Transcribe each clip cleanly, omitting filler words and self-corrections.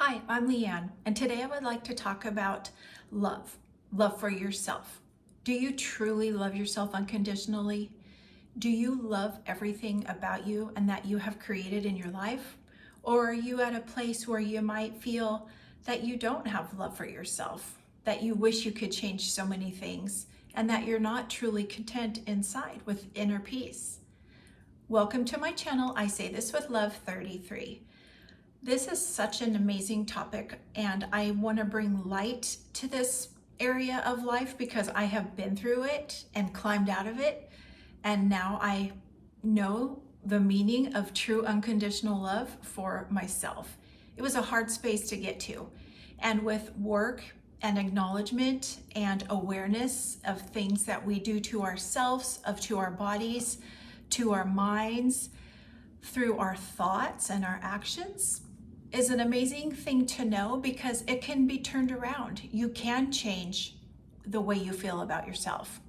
Hi, I'm Leanne, and today I would like to talk about love for yourself. Do you truly love yourself unconditionally? Do you love everything about you and that you have created in your life? Or are you at a place where you might feel that you don't have love for yourself, that you wish you could change so many things, and that you're not truly content inside with inner peace? Welcome to my channel, I Say This With Love 33. This is such an amazing topic, and I want to bring light to this area of life because I have been through it and climbed out of it, and now I know the meaning of true unconditional love for myself. It was a hard space to get to, and with work and acknowledgement and awareness of things that we do to ourselves, to our bodies, to our minds, through our thoughts and our actions, is an amazing thing to know because it can be turned around. You can change the way you feel about yourself.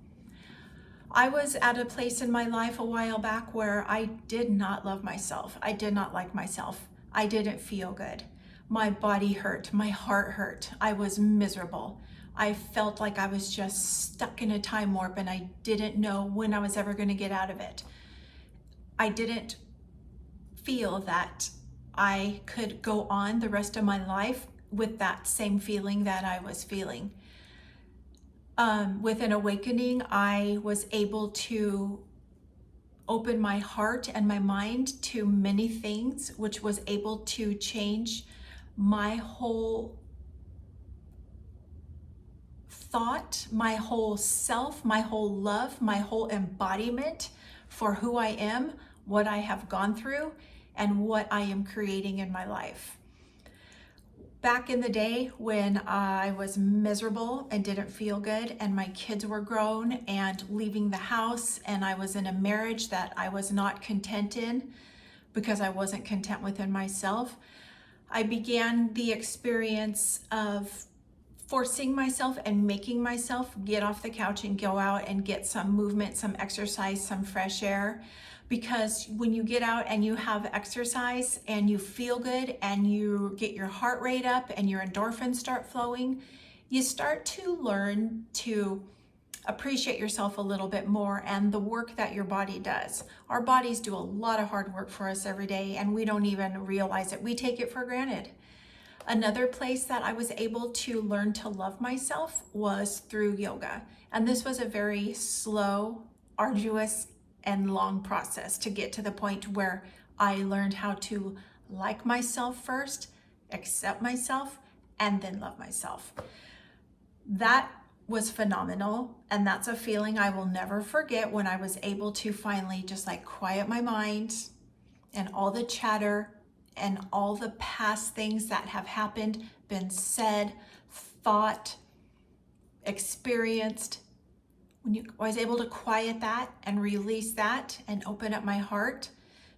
I was at a place in my life a while back where I did not love myself. I did not like myself. I didn't feel good. My body hurt. My heart hurt. I was miserable. I felt like I was just stuck in a time warp and I didn't know when I was ever going to get out of it. I didn't feel that I could go on the rest of my life with that same feeling that I was feeling. With an awakening, I was able to open my heart and my mind to many things, which was able to change my whole thought, my whole self, my whole love, my whole embodiment for who I am, what I have gone through, and what I am creating in my life. Back in the day when I was miserable and didn't feel good and my kids were grown and leaving the house and I was in a marriage that I was not content in because I wasn't content within myself, I began the experience of forcing myself and making myself get off the couch and go out and get some movement, some exercise, some fresh air. Because when you get out and you have exercise and you feel good and you get your heart rate up and your endorphins start flowing, you start to learn to appreciate yourself a little bit more and the work that your body does. Our bodies do a lot of hard work for us every day and we don't even realize it. We take it for granted. Another place that I was able to learn to love myself was through yoga. And this was a very slow, arduous, and long process to get to the point where I learned how to like myself first, accept myself, and then love myself. That was phenomenal. And that's a feeling I will never forget when I was able to finally just like quiet my mind and all the chatter and all the past things that have happened, been said, thought, experienced. When I was able to quiet that and release that and open up my heart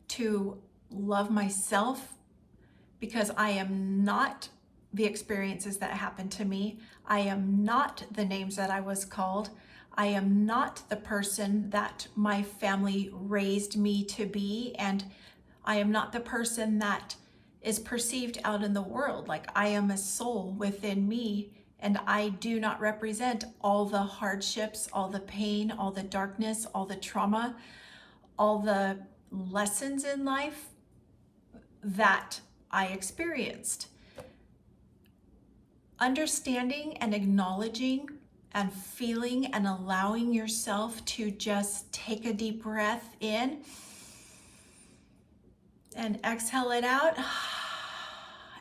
to love myself, because I am not the experiences that happened to me. I am not the names that I was called. I am not the person that my family raised me to be, and I am not the person that is perceived out in the world. Like, I am a soul within me, and I do not represent all the hardships, all the pain, all the darkness, all the trauma, all the lessons in life that I experienced. Understanding and acknowledging and feeling and allowing yourself to just take a deep breath in and exhale it out,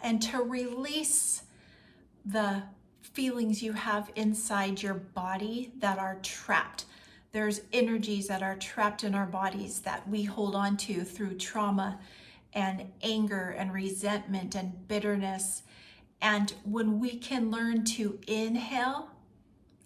and to release the feelings you have inside your body that are trapped. There's energies that are trapped in our bodies that we hold on to through trauma and anger and resentment and bitterness. And when we can learn to inhale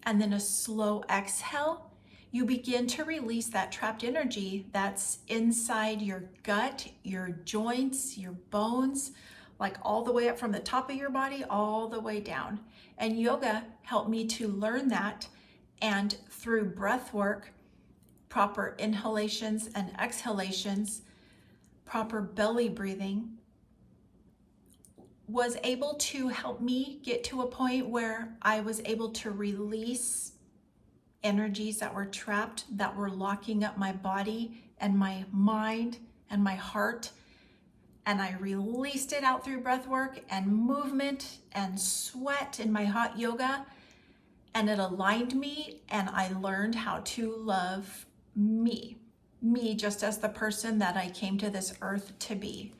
and then a slow exhale, you begin to release that trapped energy that's inside your gut, your joints, your bones, like all the way up from the top of your body, all the way down. And yoga helped me to learn that. And through breath work, proper inhalations and exhalations, proper belly breathing, was able to help me get to a point where I was able to release energies that were trapped, that were locking up my body and my mind and my heart. And I released it out through breath work and movement and sweat in my hot yoga. And it aligned me, and I learned how to love me just as the person that I came to this earth to be.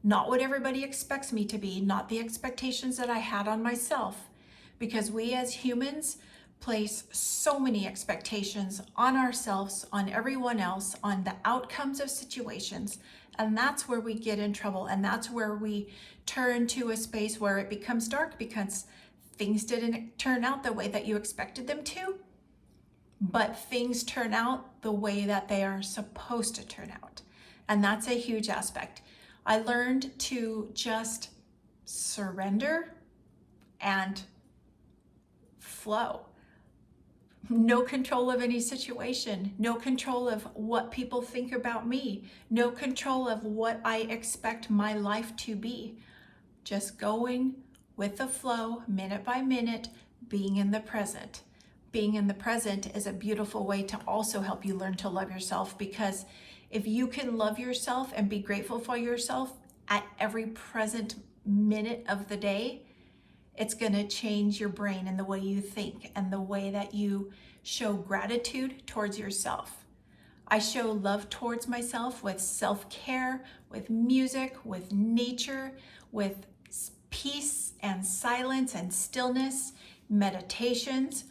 Not what everybody expects me to be, not the expectations that I had on myself, because we as humans place so many expectations on ourselves, on everyone else, on the outcomes of situations. And that's where we get in trouble. And that's where we turn to a space where it becomes dark because things didn't turn out the way that you expected them to, but things turn out the way that they are supposed to turn out. And that's a huge aspect. I learned to just surrender and flow. No control of any situation, no control of what people think about me, no control of what I expect my life to be. Just going with the flow, minute by minute, being in the present. Being in the present is a beautiful way to also help you learn to love yourself, because if you can love yourself and be grateful for yourself at every present minute of the day, it's going to change your brain and the way you think and the way that you show gratitude towards yourself. I show love towards myself with self-care, with music, with nature, with peace and silence and stillness, meditations.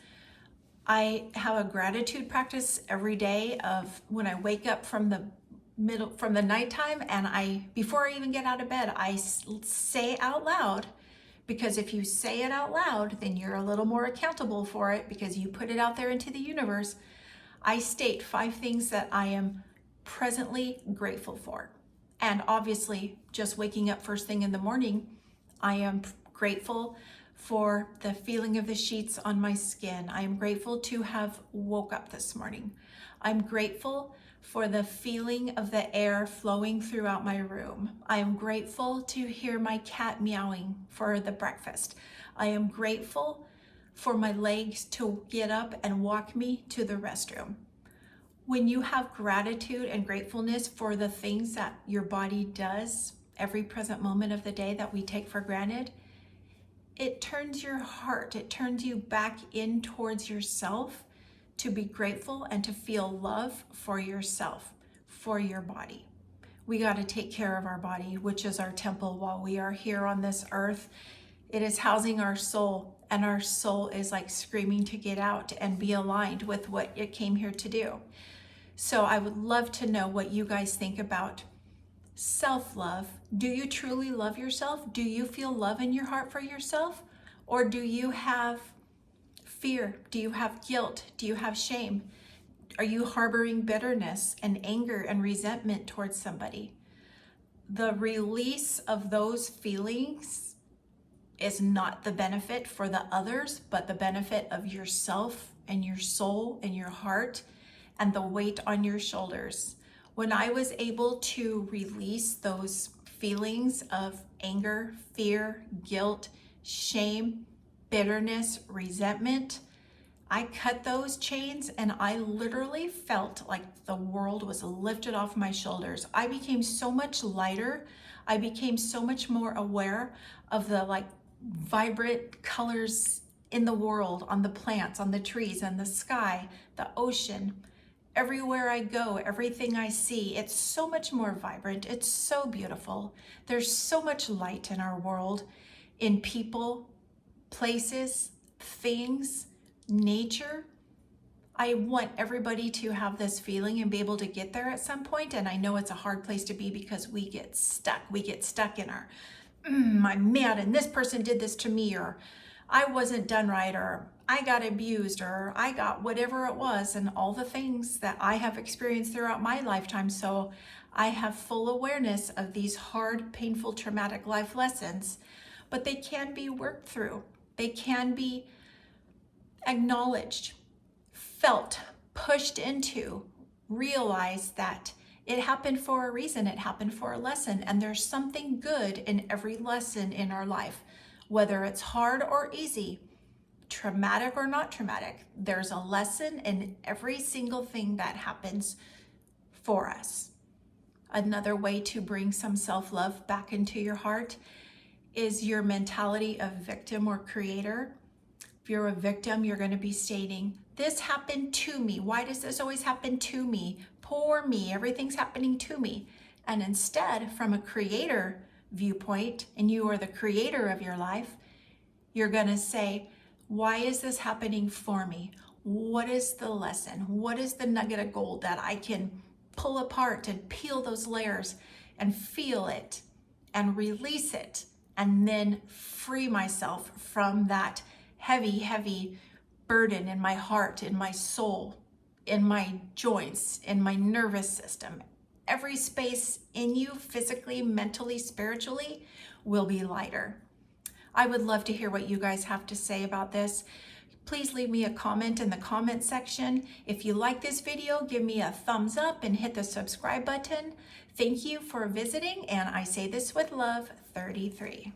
I have a gratitude practice every day of when I wake up from the nighttime, and before I even get out of bed, I say out loud, because if you say it out loud, then you're a little more accountable for it because you put it out there into the universe. I state 5 things that I am presently grateful for. And obviously, just waking up first thing in the morning, I am grateful for the feeling of the sheets on my skin. I am grateful to have woke up this morning. I'm grateful for the feeling of the air flowing throughout my room. I am grateful to hear my cat meowing for the breakfast. I am grateful for my legs to get up and walk me to the restroom. When you have gratitude and gratefulness for the things that your body does every present moment of the day that we take for granted, it turns your heart, it turns you back in towards yourself to be grateful and to feel love for yourself, for your body. We got to take care of our body, which is our temple while we are here on this earth. It is housing our soul, and our soul is like screaming to get out and be aligned with what it came here to do. So I would love to know what you guys think about self-love. Do you truly love yourself? Do you feel love in your heart for yourself? Or do you have fear? Do you have guilt? Do you have shame? Are you harboring bitterness and anger and resentment towards somebody? The release of those feelings is not the benefit for the others, but the benefit of yourself and your soul and your heart and the weight on your shoulders. When I was able to release those feelings of anger, fear, guilt, shame, bitterness, resentment, I cut those chains and I literally felt like the world was lifted off my shoulders. I became so much lighter. I became so much more aware of the vibrant colors in the world, on the plants, on the trees, and the sky, the ocean. Everywhere I go, everything I see, it's so much more vibrant. It's so beautiful. There's so much light in our world, in people, places, things, nature. I want everybody to have this feeling and be able to get there at some point. And I know it's a hard place to be because we get stuck. We get stuck in our, I'm mad and this person did this to me, or I wasn't done right, or I got abused, or I got whatever it was, and all the things that I have experienced throughout my lifetime. So I have full awareness of these hard, painful, traumatic life lessons, but they can be worked through. They can be acknowledged, felt, pushed into, realized that It happened for a reason. It happened for a lesson. And there's something good in every lesson in our life, whether it's hard or easy, traumatic or not traumatic. There's a lesson in every single thing that happens for us. Another way to bring some self-love back into your heart is your mentality of victim or creator. If you're a victim, you're going to be stating, this happened to me. Why does this always happen to me? Poor me. Everything's happening to me. And instead, from a creator viewpoint, and you are the creator of your life, you're going to say, why is this happening for me? What is the lesson? What is the nugget of gold that I can pull apart and peel those layers and feel it and release it and then free myself from that heavy, heavy burden in my heart, in my soul, in my joints, in my nervous system. Every space in you, physically, mentally, spiritually, will be lighter. I would love to hear what you guys have to say about this. Please leave me a comment in the comment section. If you like this video, give me a thumbs up and hit the subscribe button. Thank you for visiting, and I say this with love, 33.